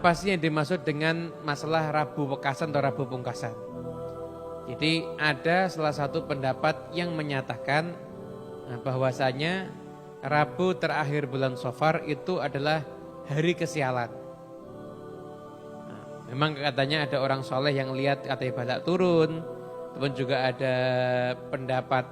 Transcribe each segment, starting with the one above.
apa sih yang dimaksud dengan masalah Rabu Wekasan atau Rabu Pungkasan. Jadi ada salah satu pendapat yang menyatakan bahwasanya Rabu terakhir bulan Safar itu adalah hari kesialan. Memang katanya ada orang soleh yang lihat katanya balak turun, ataupun juga ada pendapat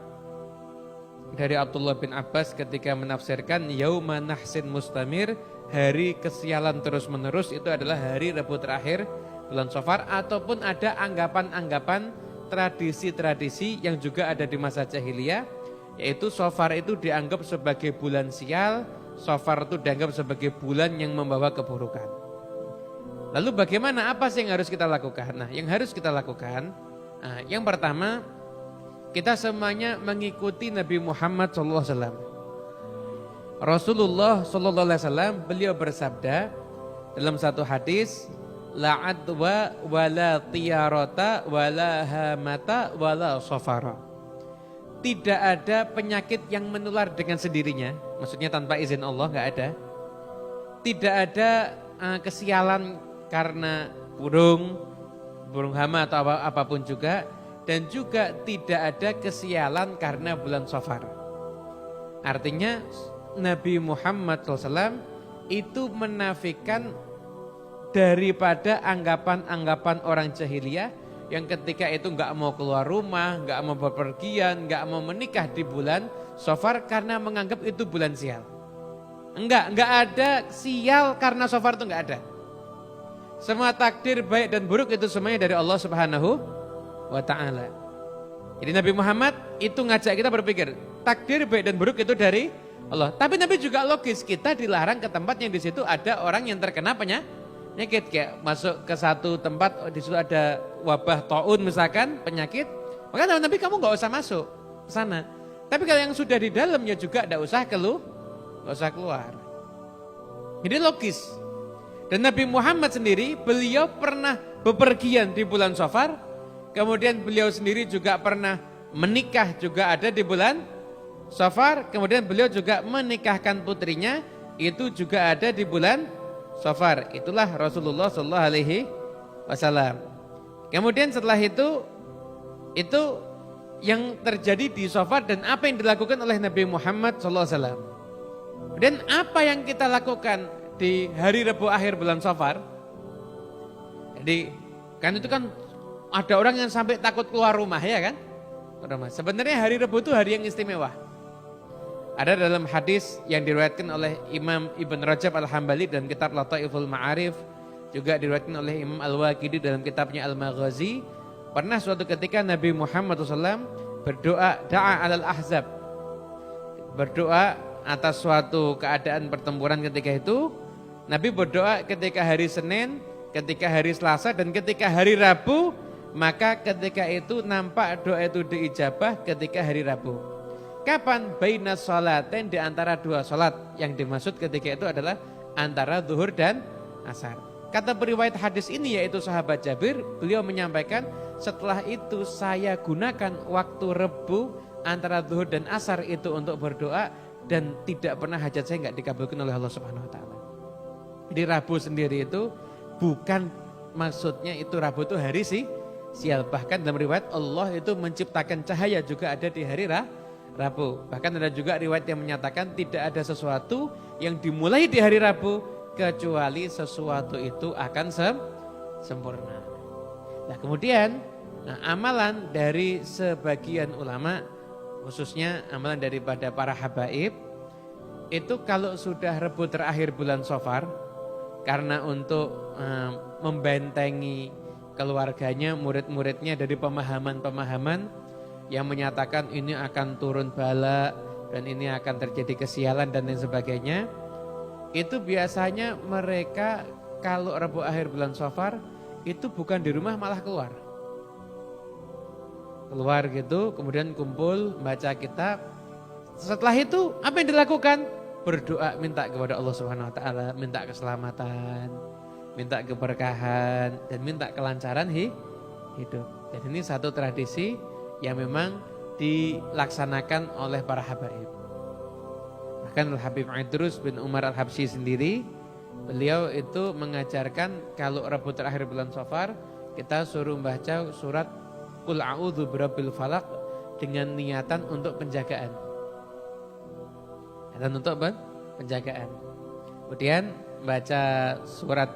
dari Abdullah bin Abbas ketika menafsirkan yauma nahsin mustamir, hari kesialan terus menerus, itu adalah hari Rabu terakhir bulan Safar. Ataupun ada anggapan-anggapan tradisi-tradisi yang juga ada di masa jahiliyah, yaitu Safar itu dianggap sebagai bulan sial, Safar itu dianggap sebagai bulan yang membawa keburukan. Lalu bagaimana, apa sih yang harus kita lakukan? Nah, yang harus kita lakukan, yang pertama, kita semuanya mengikuti Nabi Muhammad SAW. Rasulullah SAW beliau bersabda dalam satu hadis, la adwa wala tiyarata wala hamata wala safara. Tidak ada penyakit yang menular dengan sendirinya, maksudnya tanpa izin Allah, nggak ada. Tidak ada kesialan karena burung hama atau apapun juga, dan juga tidak ada kesialan karena bulan Safar. Artinya Nabi Muhammad SAW itu menafikan daripada anggapan-anggapan orang jahiliyah yang ketika itu nggak mau keluar rumah, nggak mau bepergian, nggak mau menikah di bulan Safar karena menganggap itu bulan sial. Enggak ada sial karena Safar, itu enggak ada. Semua takdir baik dan buruk itu semuanya dari Allah Subhanahu wa ta'ala. Jadi Nabi Muhammad itu ngajak kita berpikir, takdir baik dan buruk itu dari Allah. Tapi Nabi juga logis, kita dilarang ke tempat yang di situ ada orang yang terkena penyakit. Kayak masuk ke satu tempat, di situ ada wabah taun misalkan, penyakit. Maka Nabi, kamu gak usah masuk ke sana. Tapi kalau yang sudah di dalamnya juga gak usah keluar. Jadi logis. Dan Nabi Muhammad sendiri, beliau pernah bepergian di bulan Safar. Kemudian beliau sendiri juga pernah menikah juga ada di bulan Safar. Kemudian beliau juga menikahkan putrinya, itu juga ada di bulan Safar. Itulah Rasulullah SAW. Kemudian setelah itu yang terjadi di Safar dan apa yang dilakukan oleh Nabi Muhammad SAW. Dan apa yang kita lakukan di hari Rabu akhir bulan Safar. Jadi kan itu kan ada orang yang sampai takut keluar rumah, ya kan? Sebenarnya hari Rabu itu hari yang istimewa. Ada dalam hadis yang diriwayatkan oleh Imam Ibn Rajab Al-Hambali dalam kitab Lataiful Ma'arif, juga diriwayatkan oleh Imam Al-Waqidi dalam kitabnya Al-Maghazi. Pernah suatu ketika Nabi Muhammad SAW berdoa, da'a alal ahzab, berdoa atas suatu keadaan pertempuran ketika itu. Nabi berdoa ketika hari Senin, ketika hari Selasa, dan ketika hari Rabu. Maka ketika itu nampak doa itu diijabah ketika hari Rabu. Kapan? Baina sholatain, di antara dua sholat. Yang dimaksud ketika itu adalah antara zuhur dan asar. Kata periwayat hadis ini yaitu sahabat Jabir, beliau menyampaikan, setelah itu saya gunakan waktu Rabu antara zuhur dan asar itu untuk berdoa, dan tidak pernah hajat saya enggak dikabulkan oleh Allah Subhanahu wa taala. Di Rabu sendiri itu bukan maksudnya itu Rabu itu hari sial. Bahkan dalam riwayat Allah itu menciptakan cahaya juga ada di hari Rabu. Bahkan ada juga riwayat yang menyatakan tidak ada sesuatu yang dimulai di hari Rabu kecuali sesuatu itu akan sempurna. Nah kemudian amalan dari sebagian ulama, khususnya amalan daripada para habaib, itu kalau sudah Rabu terakhir bulan Safar, karena untuk membentengi keluarganya, murid-muridnya dari pemahaman-pemahaman yang menyatakan ini akan turun bala dan ini akan terjadi kesialan dan lain sebagainya, itu biasanya mereka kalau Rabu akhir bulan Safar itu bukan di rumah, malah keluar gitu, kemudian kumpul baca kitab. Setelah itu apa yang dilakukan? Berdoa, minta kepada Allah Subhanahu wa taala, minta keselamatan, minta keberkahan, dan minta kelancaran hidup. Dan ini satu tradisi yang memang dilaksanakan oleh para habaib. Bahkan Al-Habib Idrus bin Umar Al-Habsyi sendiri Beliau itu mengajarkan kalau Rabu terakhir bulan Safar kita suruh membaca surat Qul a'udzu birabbil falaq dengan niatan untuk penjagaan. Dan untuk penjagaan. Kemudian baca surat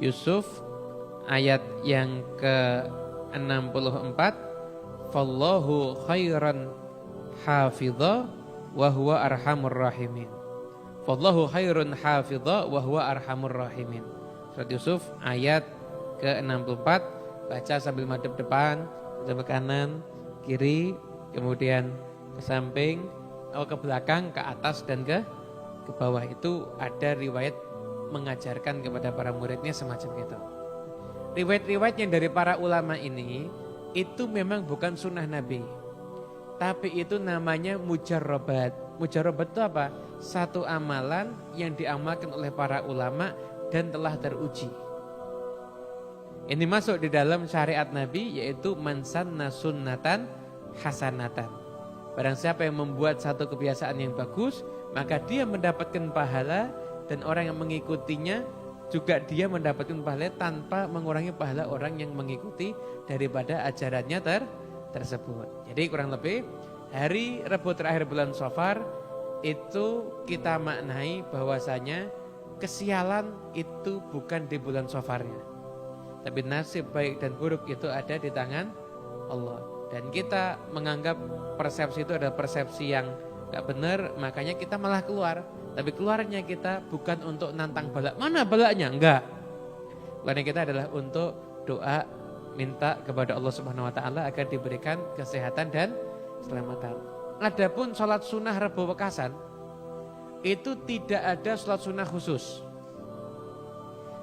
Yusuf ayat yang ke-64, fallahu khairan hafidha wa huwa arhamur rahimin. Fallahu khairun hafidha wa huwa arhamur rahimin. Surat Yusuf ayat ke-64, baca sambil madhep depan, madhep kanan, kiri, kemudian ke samping, ke belakang, ke atas dan ke bawah. Itu ada riwayat mengajarkan kepada para muridnya semacam itu. Riwayat-riwayatnya dari para ulama ini itu memang bukan sunnah Nabi, tapi itu namanya mujarrabat. Mujarrabat itu apa? Satu amalan yang diamalkan oleh para ulama dan telah teruji. Ini masuk di dalam syariat Nabi, yaitu man sanna sunnatan hasanatan. Barang siapa yang membuat satu kebiasaan yang bagus, maka dia mendapatkan pahala, dan orang yang mengikutinya juga dia mendapatkan pahala tanpa mengurangi pahala orang yang mengikuti daripada ajarannya tersebut. Jadi kurang lebih hari Rabu terakhir bulan Safar itu kita maknai bahwasanya kesialan itu bukan di bulan Safarnya, tapi nasib baik dan buruk itu ada di tangan Allah. Dan kita menganggap persepsi itu adalah persepsi yang gak benar, makanya kita malah keluar. Tapi keluarnya kita bukan untuk nantang balak. Mana balaknya? Enggak. Keluarnya kita adalah untuk doa, minta kepada Allah Subhanahu Wa Taala agar diberikan kesehatan dan keselamatan. Adapun sholat sunnah Rabu Wekasan itu tidak ada sholat sunnah khusus.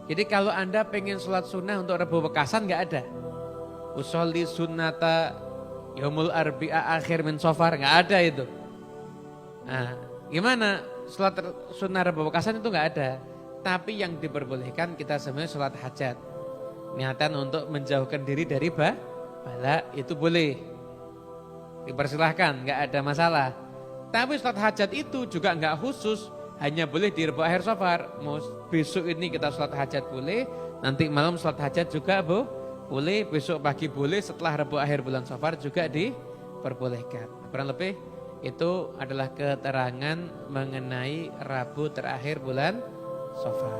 Jadi kalau Anda pengen sholat sunnah untuk Rabu Wekasan gak ada. Usolli sunnata yaumul arbi'a akhir min Safar, gak ada itu. Nah, gimana? Sholat sunnah Rabu Wekasan itu gak ada. Tapi yang diperbolehkan kita sebenarnya sholat hajat. Niatan untuk menjauhkan diri dari bala itu boleh. Dipersilahkan, gak ada masalah. Tapi sholat hajat itu juga gak khusus, hanya boleh di Rabu akhir Safar. Mau besok ini kita sholat hajat boleh, nanti malam sholat hajat juga boleh, besok pagi boleh, setelah Rabu akhir bulan Safar juga diperbolehkan. Kurang lebih itu adalah keterangan mengenai Rabu terakhir bulan Safar.